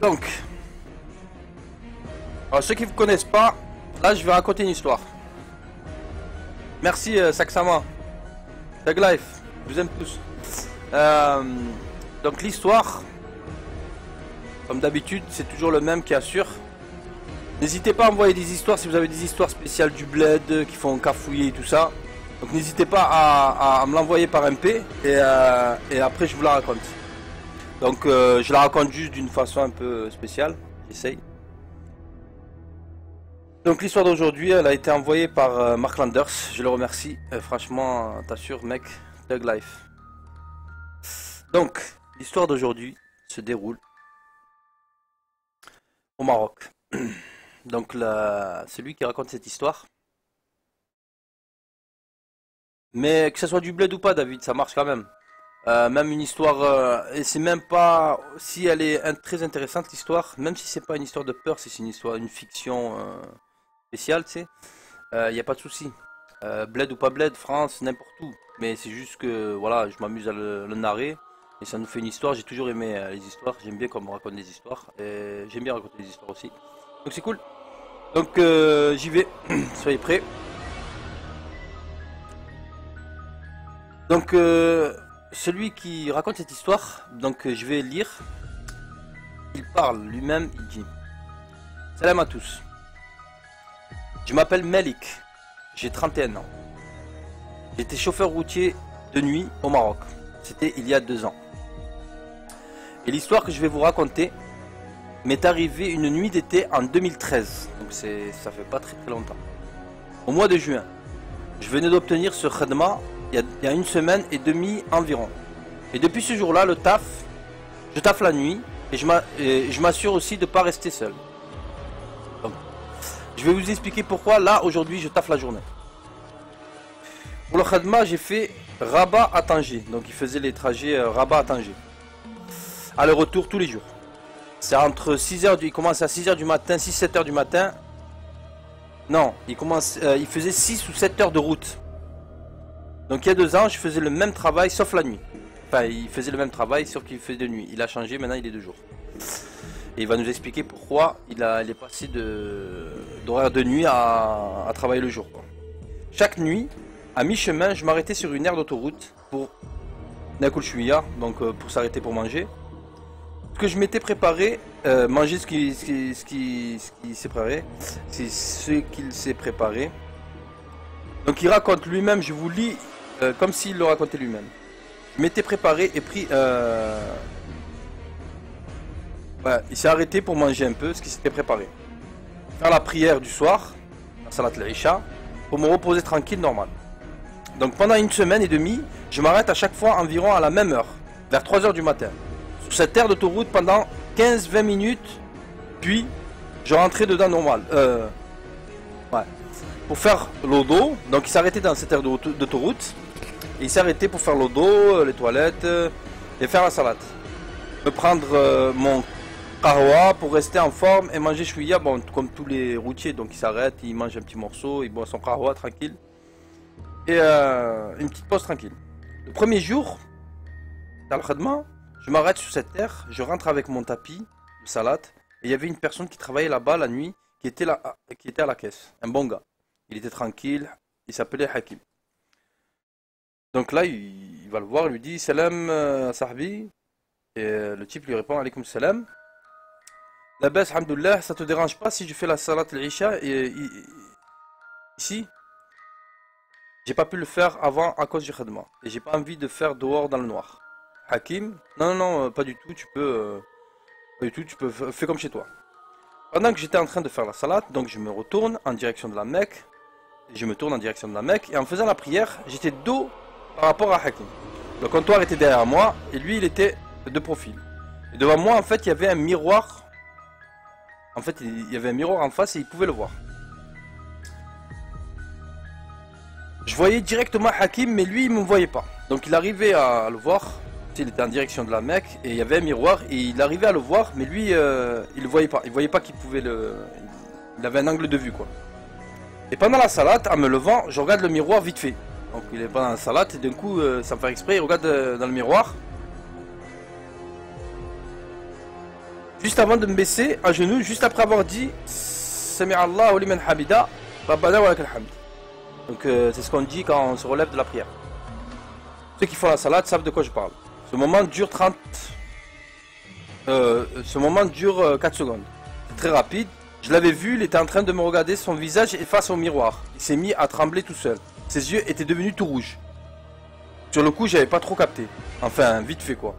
Donc, alors ceux qui ne vous connaissent pas, là je vais raconter une histoire. Merci Saksama, Tag Life, je vous aime tous. Donc l'histoire, comme d'habitude, c'est toujours le même qui assure. N'hésitez pas à envoyer des histoires si vous avez des histoires spéciales du bled qui font cafouiller et tout ça. Donc n'hésitez pas à me l'envoyer par MP et après je vous la raconte. Donc je la raconte juste d'une façon un peu spéciale, j'essaye. Donc l'histoire d'aujourd'hui, elle a été envoyée par Mark Landers, je le remercie. Franchement, t'assures mec, Thug Life. Donc, l'histoire d'aujourd'hui se déroule au Maroc. Donc c'est lui qui raconte cette histoire. Mais que ce soit du bled ou pas, David, ça marche quand même. Même une histoire, et c'est même pas si elle est très intéressante l'histoire, même si c'est pas une histoire de peur, si c'est une histoire, une fiction spéciale, tu sais, il n'y a pas de souci. Bled ou pas bled, France, n'importe où. Mais c'est juste que voilà, je m'amuse à le narrer et ça nous fait une histoire. J'ai toujours aimé les histoires, j'aime bien qu'on me raconte des histoires et j'aime bien raconter des histoires aussi. Donc c'est cool. Donc j'y vais, soyez prêts. Donc celui qui raconte cette histoire, donc je vais lire. Il parle lui-même, il dit: Salam à tous. Je m'appelle Melik, j'ai 31 ans. J'étais chauffeur routier de nuit au Maroc. C'était il y a 2 ans. Et l'histoire que je vais vous raconter m'est arrivée une nuit d'été en 2013. Donc ça fait pas très longtemps. Au mois de juin, je venais d'obtenir ce khadma il y a 1 semaine et demie environ. Et depuis ce jour-là, je taffe la nuit et je m'assure aussi de ne pas rester seul. Donc, je vais vous expliquer pourquoi là aujourd'hui je taffe la journée. Pour le khadma, j'ai fait Rabat à Tanger. Donc il faisait les trajets Rabat à Tanger. Aller-retour tous les jours. C'est entre 6h il commence à 6h du matin, 6-7h du matin. Non, il faisait 6 ou 7 heures de route. Donc il y a 2 ans, je faisais le même travail sauf la nuit. Enfin, il faisait le même travail sauf qu'il faisait de nuit. Il a changé, maintenant il est de jour. Et il va nous expliquer pourquoi il est passé d'horaire de nuit à travailler le jour, quoi. Chaque nuit, à mi-chemin, je m'arrêtais sur une aire d'autoroute pour Nakul Chouïa, donc pour s'arrêter pour manger. Ce que je m'étais préparé, manger ce qu'il s'est préparé. Donc il raconte lui-même, je vous lis comme s'il le racontait lui-même. Je m'étais préparé et pris... Ouais, il s'est arrêté pour manger un peu ce qu'il s'était préparé. Faire la prière du soir, la salat al-Isha, pour me reposer tranquille, normal. Donc pendant 1 semaine et demie, je m'arrête à chaque fois environ à la même heure, vers 3h du matin. Sur cette aire d'autoroute pendant 15-20 minutes, puis je rentrais dedans normal. Ouais. Pour faire l'odo, donc il s'arrêtait dans cette aire d'autoroute, et il s'arrêtait pour faire l'odo, les toilettes, et faire la salade. Me prendre mon kahwa pour rester en forme et manger chouïa, bon, comme tous les routiers, donc il s'arrête, il mange un petit morceau, il boit son kahwa tranquille. Et une petite pause tranquille. Le premier jour, dans le khadma, je m'arrête sur cette terre, je rentre avec mon tapis de salade, et il y avait une personne qui travaillait là-bas la nuit, qui était à la caisse, un bon gars. Il était tranquille, il s'appelait Hakim. Donc là, il va le voir, il lui dit Salam sahbi. Et le type lui répond Alaykoum salam. La baisse, alhamdoulilah, ça te dérange pas si je fais la salat al-Isha ici? J'ai pas pu le faire avant à cause du khadma. Et j'ai pas envie de faire dehors dans le noir. Hakim, non, pas du tout, fais comme chez toi. Pendant que j'étais en train de faire la salat, donc je me retourne en direction de la Mecque. Je me tourne en direction de la Mecque et en faisant la prière, j'étais dos par rapport à Hakim. Le comptoir était derrière moi et lui il était de profil. Et devant moi en fait il y avait un miroir. En fait il y avait un miroir en face et il pouvait le voir. Je voyais directement Hakim mais lui il me voyait pas. Donc il arrivait à le voir. Il était en direction de la Mecque et il y avait un miroir et il arrivait à le voir mais lui il le voyait pas. Il voyait pas qu'il pouvait il avait un angle de vue quoi. Et pendant la salade, en me levant, je regarde le miroir vite fait. Donc il est pendant la salade et d'un coup, sans faire exprès, il regarde dans le miroir. Juste avant de me baisser à genoux, juste après avoir dit Sami Allahu liman hamida, Rabbana wa lakal hamd. Donc c'est ce qu'on dit quand on se relève de la prière. Ceux qui font la salade savent de quoi je parle. Ce moment dure 4 secondes. C'est très rapide. Je l'avais vu, il était en train de me regarder, son visage est face au miroir. Il s'est mis à trembler tout seul. Ses yeux étaient devenus tout rouges. Sur le coup, j'avais pas trop capté. Enfin, vite fait quoi.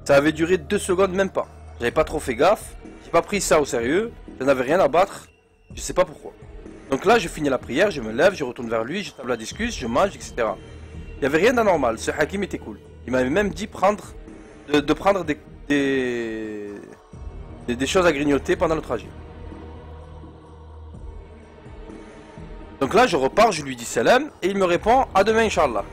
Ça avait duré 2 secondes, même pas. J'avais pas trop fait gaffe. J'ai pas pris ça au sérieux. Je n'avais rien à battre. Je sais pas pourquoi. Donc là, je finis la prière, je me lève, je retourne vers lui, je table la discussion, je mange, etc. Il n'y avait rien d'anormal. Ce Hakim était cool. Il m'avait même dit de prendre des choses à grignoter pendant le trajet. Donc là, je repars, je lui dis salam et il me répond à demain, Inch'Allah.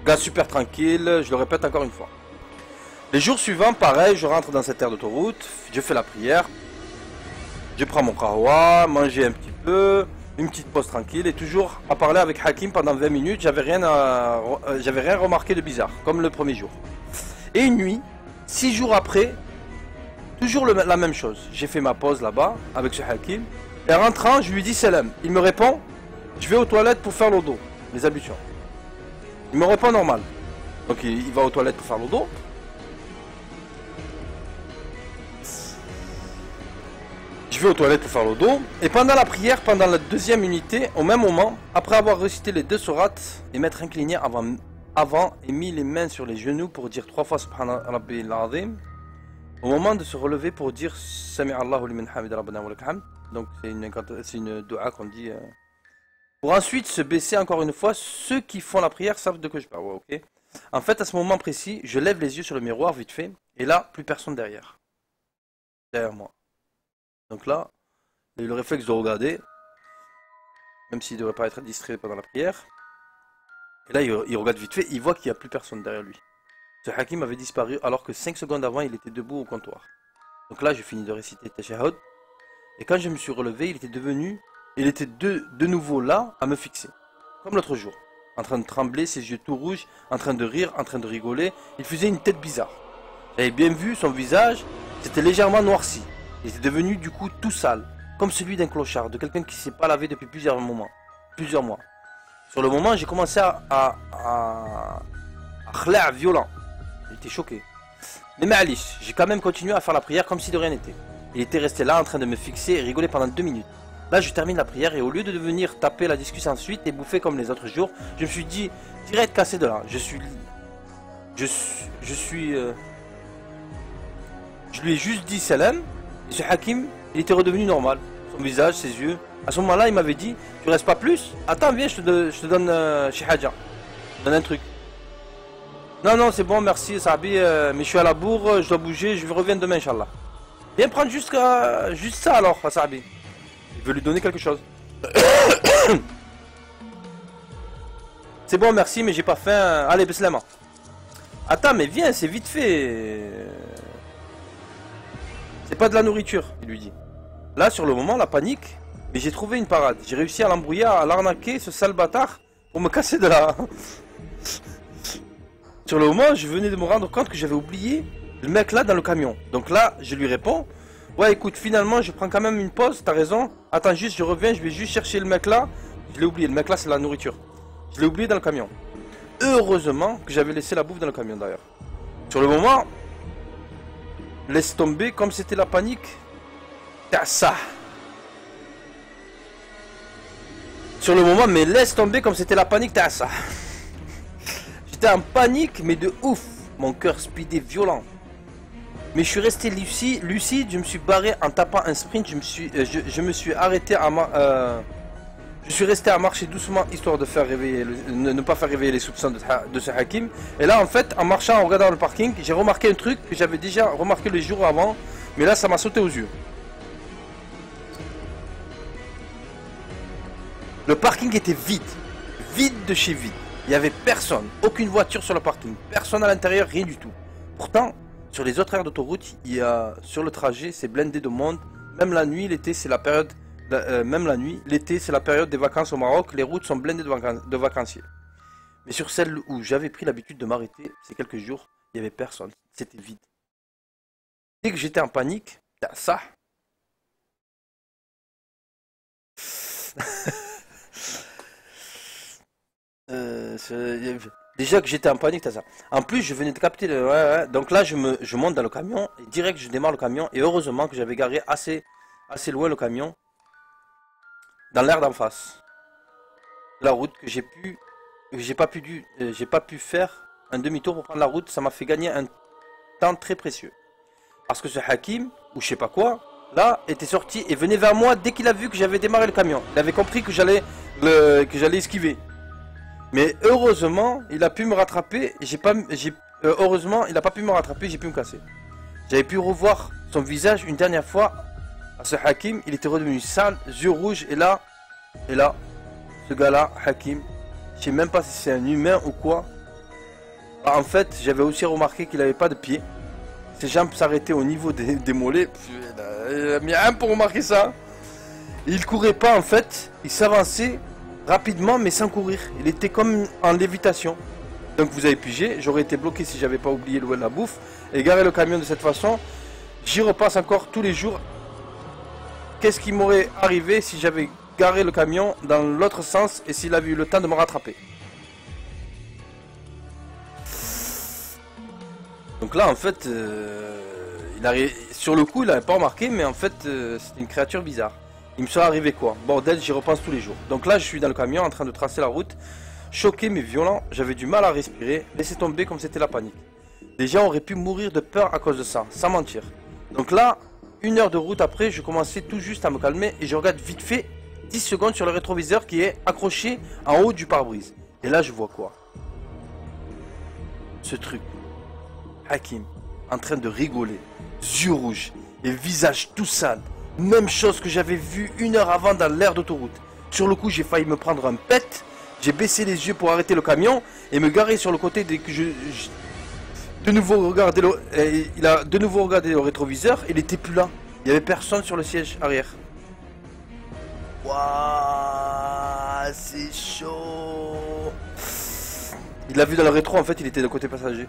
Gars super tranquille, je le répète encore une fois. Les jours suivants, pareil, je rentre dans cette aire d'autoroute, je fais la prière, je prends mon kahwa, manger un petit peu, une petite pause tranquille et toujours à parler avec Hakim pendant 20 minutes, j'avais rien remarqué de bizarre, comme le premier jour. Et une nuit, 6 jours après, toujours la même chose. J'ai fait ma pause là-bas avec ce Hakim. Et en rentrant, je lui dis salam. Il me répond, je vais aux toilettes pour faire le dos, les ablutions. Il me répond normal. Donc il va aux toilettes pour faire le dos. Je vais aux toilettes pour faire le dos. Et pendant la prière, pendant la deuxième unité, au même moment, après avoir récité les 2 sourates et m'être incliné avant et mis les mains sur les genoux pour dire 3 fois Subhana Rabbil Azim, au moment de se relever pour dire Sami Allahu liman hamida Rabbana wa lakal hamd. Donc c'est une dua qu'on dit. Pour ensuite se baisser encore une fois, ceux qui font la prière savent de quoi je parle. Ouais, ok. En fait, à ce moment précis, je lève les yeux sur le miroir vite fait, et là, plus personne derrière moi. Donc là, il a eu le réflexe de regarder, même s'il ne devrait pas être distrait pendant la prière. Et là, il regarde vite fait, il voit qu'il n'y a plus personne derrière lui. Ce Hakim avait disparu alors que 5 secondes avant, il était debout au comptoir. Donc là, je finis de réciter Tashahhud. Et quand je me suis relevé, il était de nouveau là, à me fixer. Comme l'autre jour. En train de trembler, ses yeux tout rouges, en train de rire, en train de rigoler. Il faisait une tête bizarre. J'avais bien vu son visage, c'était légèrement noirci. Il était devenu du coup tout sale. Comme celui d'un clochard, de quelqu'un qui ne s'est pas lavé depuis plusieurs mois. Sur le moment, j'ai commencé à khla' violent. J'étais choqué. Mais ma'alish, j'ai quand même continué à faire la prière comme si de rien n'était. Il était resté là en train de me fixer et rigoler pendant 2 minutes. Là, je termine la prière et au lieu de venir taper la discussion ensuite et bouffer comme les autres jours, je me suis dit, direct cassé de là. Je lui ai juste dit salam et ce Hakim, il était redevenu normal. Son visage, ses yeux. À ce moment-là, il m'avait dit, tu restes pas plus? Attends, viens, je te donne chez Hadja. Je te donne un truc. Non, c'est bon, merci, Sahabi, mais je suis à la bourre, je dois bouger, je reviens demain, Inch'Allah. Viens prendre juste ça alors, Sahabi. Il veut lui donner quelque chose. C'est bon, merci, mais j'ai pas faim. Allez, Beslama. Attends, mais viens, c'est vite fait. C'est pas de la nourriture, il lui dit. Là, sur le moment, la panique. Mais j'ai trouvé une parade. J'ai réussi à l'embrouiller, à l'arnaquer, ce sale bâtard, pour me casser de là. Sur le moment, je venais de me rendre compte que j'avais oublié le mec là dans le camion. Donc là, je lui réponds. Ouais, écoute, finalement, je prends quand même une pause, t'as raison. Attends juste, je reviens, je vais juste chercher le mec là. Je l'ai oublié, le mec là, c'est la nourriture. Je l'ai oublié dans le camion. Heureusement que j'avais laissé la bouffe dans le camion d'ailleurs. Sur le moment, laisse tomber, comme c'était la panique. T'as ça. Sur le moment, mais laisse tomber, comme c'était la panique, t'as ça. J'étais en panique, mais de ouf. Mon cœur speedait violent. Mais je suis resté lucide, je me suis barré en tapant un sprint, je me suis arrêté je suis resté à marcher doucement histoire de faire réveiller ne pas faire réveiller les soupçons de ce Hakim. Et là en fait, en marchant, en regardant le parking, j'ai remarqué un truc que j'avais déjà remarqué le jour avant, mais là ça m'a sauté aux yeux. Le parking était vide de chez vide. Il n'y avait personne, aucune voiture sur le parking, personne à l'intérieur, rien du tout. Pourtant, sur les autres aires d'autoroute, sur le trajet, c'est blindé de monde. Même la nuit, l'été, c'est la période. L'été, c'est la période des vacances au Maroc. Les routes sont blindées de vacanciers. Mais sur celle où j'avais pris l'habitude de m'arrêter, ces quelques jours, il n'y avait personne. C'était vide. Dès que j'étais en panique, ça. Déjà que j'étais en panique, t'as ça. En plus, je venais de capter le. Ouais, ouais. Donc là, je monte dans le camion et direct, je démarre le camion. Et heureusement que j'avais garé assez loin le camion dans l'air d'en face. La route que j'ai pas pu faire un demi-tour pour prendre la route. Ça m'a fait gagner un temps très précieux. Parce que ce Hakim, ou je sais pas quoi, là, était sorti et venait vers moi dès qu'il a vu que j'avais démarré le camion. Il avait compris que j'allais esquiver. Mais heureusement, il a pu me rattraper. Heureusement, il a pas pu me rattraper. J'ai pu me casser. J'avais pu revoir son visage une dernière fois. À ce Hakim, il était redevenu sale, yeux rouges. Et là, ce gars-là, Hakim, je sais même pas si c'est un humain ou quoi. En fait, j'avais aussi remarqué qu'il avait pas de pied. Ses jambes s'arrêtaient au niveau des mollets. Il a mis un pour remarquer ça. Il courait pas en fait. Il s'avançait rapidement mais sans courir. Il était comme en lévitation. Donc vous avez pigé. J'aurais été bloqué si j'avais pas oublié la bouffe. Et garer le camion de cette façon. J'y repasse encore tous les jours. Qu'est-ce qui m'aurait arrivé si j'avais garé le camion dans l'autre sens et s'il avait eu le temps de me rattraper? Donc là en fait sur le coup il n'avait pas remarqué, mais en fait c'était une créature bizarre. Il me serait arrivé quoi? Bordel, j'y repense tous les jours. Donc là je suis dans le camion en train de tracer la route, choqué mais violent, j'avais du mal à respirer, laissé tomber comme c'était la panique. Les gens auraient pu mourir de peur à cause de ça, sans mentir. Donc là, 1 heure de route après, je commençais tout juste à me calmer et je regarde vite fait 10 secondes sur le rétroviseur qui est accroché en haut du pare-brise. Et là je vois quoi? Ce truc. Hakim, en train de rigoler, yeux rouges et visage tout sale. Même chose que j'avais vu 1 heure avant dans l'aire d'autoroute. Sur le coup, j'ai failli me prendre un pet. J'ai baissé les yeux pour arrêter le camion et me garer sur le côté dès que de nouveau regardé il a de nouveau regardé le rétroviseur. Il était plus là. Il n'y avait personne sur le siège arrière. Waouh, c'est chaud. Il l'a vu dans le rétro, en fait, il était de côté passager.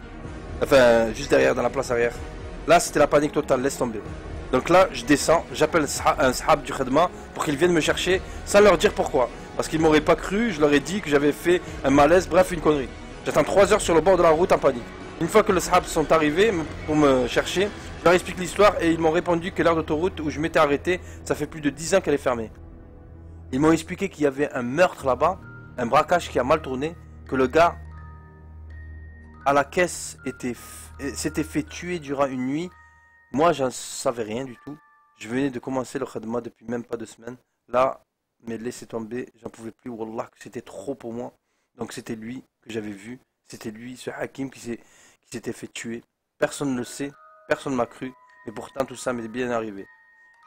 Enfin, juste derrière, dans la place arrière. Là, c'était la panique totale, laisse tomber. Donc là, je descends, j'appelle un sahab du khadma pour qu'ils viennent me chercher sans leur dire pourquoi. Parce qu'ils m'auraient pas cru, je leur ai dit que j'avais fait un malaise, bref, une connerie. J'attends 3 heures sur le bord de la route en panique. Une fois que les sahabs sont arrivés pour me chercher, je leur explique l'histoire et ils m'ont répondu que l'aire d'autoroute où je m'étais arrêté, ça fait plus de 10 ans qu'elle est fermée. Ils m'ont expliqué qu'il y avait un meurtre là-bas, un braquage qui a mal tourné, que le gars à la caisse s'était fait tuer durant une nuit. Moi, j'en savais rien du tout. Je venais de commencer le khadma depuis même pas 2 semaines. Là, mais laissez tomber, j'en pouvais plus. Wallah, c'était trop pour moi. Donc c'était lui que j'avais vu. C'était lui, ce Hakim qui s'était fait tuer. Personne ne le sait, personne ne m'a cru. Mais pourtant, tout ça m'est bien arrivé.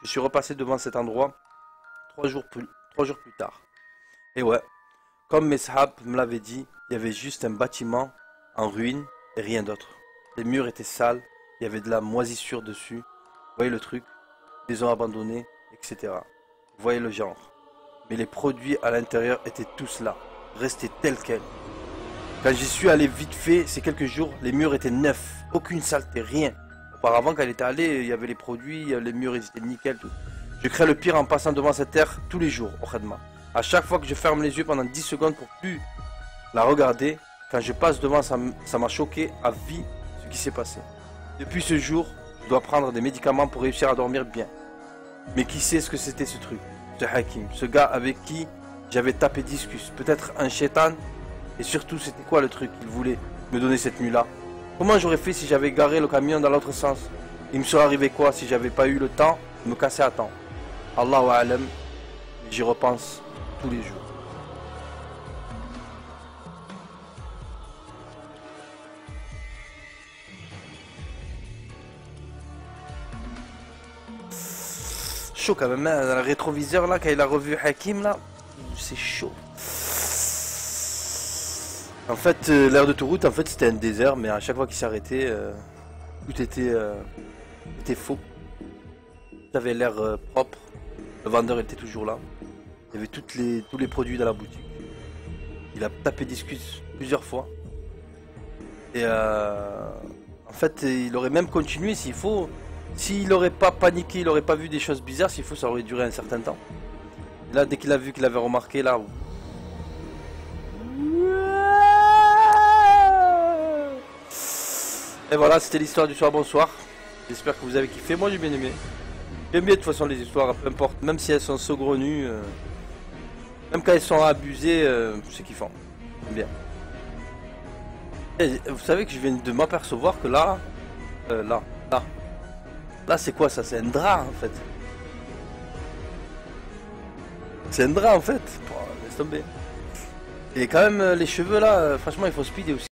Je suis repassé devant cet endroit 3 jours plus tard. Et ouais, comme mes sahabs me l'avaient dit, il y avait juste un bâtiment en ruine et rien d'autre. Les murs étaient sales, il y avait de la moisissure dessus. Vous voyez le truc? Maisons abandonnées, etc. Vous voyez le genre. Mais les produits à l'intérieur étaient tous là, restés tels quels. Quand j'y suis allé vite fait, ces quelques jours, les murs étaient neufs, aucune saleté, rien. Auparavant, quand elle était allée, il y avait les produits, les murs ils étaient nickel, tout. Je crains le pire en passant devant cette terre tous les jours au khadma. À chaque fois que je ferme les yeux pendant 10 secondes pour plus la regarder, quand je passe devant, ça m'a choqué à vie ce qui s'est passé. Depuis ce jour, je dois prendre des médicaments pour réussir à dormir bien. Mais qui sait ce que c'était ce truc? Ce Hakim, ce gars avec qui j'avais tapé discus, peut-être un shaitan. Et surtout, c'était quoi le truc qu'il voulait me donner cette nuit-là? Comment j'aurais fait si j'avais garé le camion dans l'autre sens? Il me serait arrivé quoi si j'avais pas eu le temps de me casser à temps? Allahu A'lam, j'y repense tous les jours. Chaud quand même, hein, dans le rétroviseur là, quand il a revu Hakim là, c'est chaud. En fait, l'aire d'autoroute, en fait, c'était un désert, mais à chaque fois qu'il s'arrêtait, tout était faux. Ça avait l'air propre. Le vendeur était toujours là. Il y avait tous les produits dans la boutique. Il a tapé discus plusieurs fois. Et en fait, il aurait même continué s'il faut. S'il aurait pas paniqué, il aurait pas vu des choses bizarres, s'il faut, ça aurait duré un certain temps. Là, dès qu'il a vu qu'il avait remarqué, là... Et voilà, c'était l'histoire du soir, bonsoir. J'espère que vous avez kiffé, moi j'ai bien aimé. J'aime bien de toute façon les histoires, peu importe, même si elles sont saugrenues, même quand elles sont abusées, c'est kiffant. J'aime bien. Et vous savez que je viens de m'apercevoir que là, là c'est quoi ça? C'est un drap en fait. C'est un drap en fait. Oh, laisse tomber. Et quand même les cheveux là, franchement il faut speeder aussi.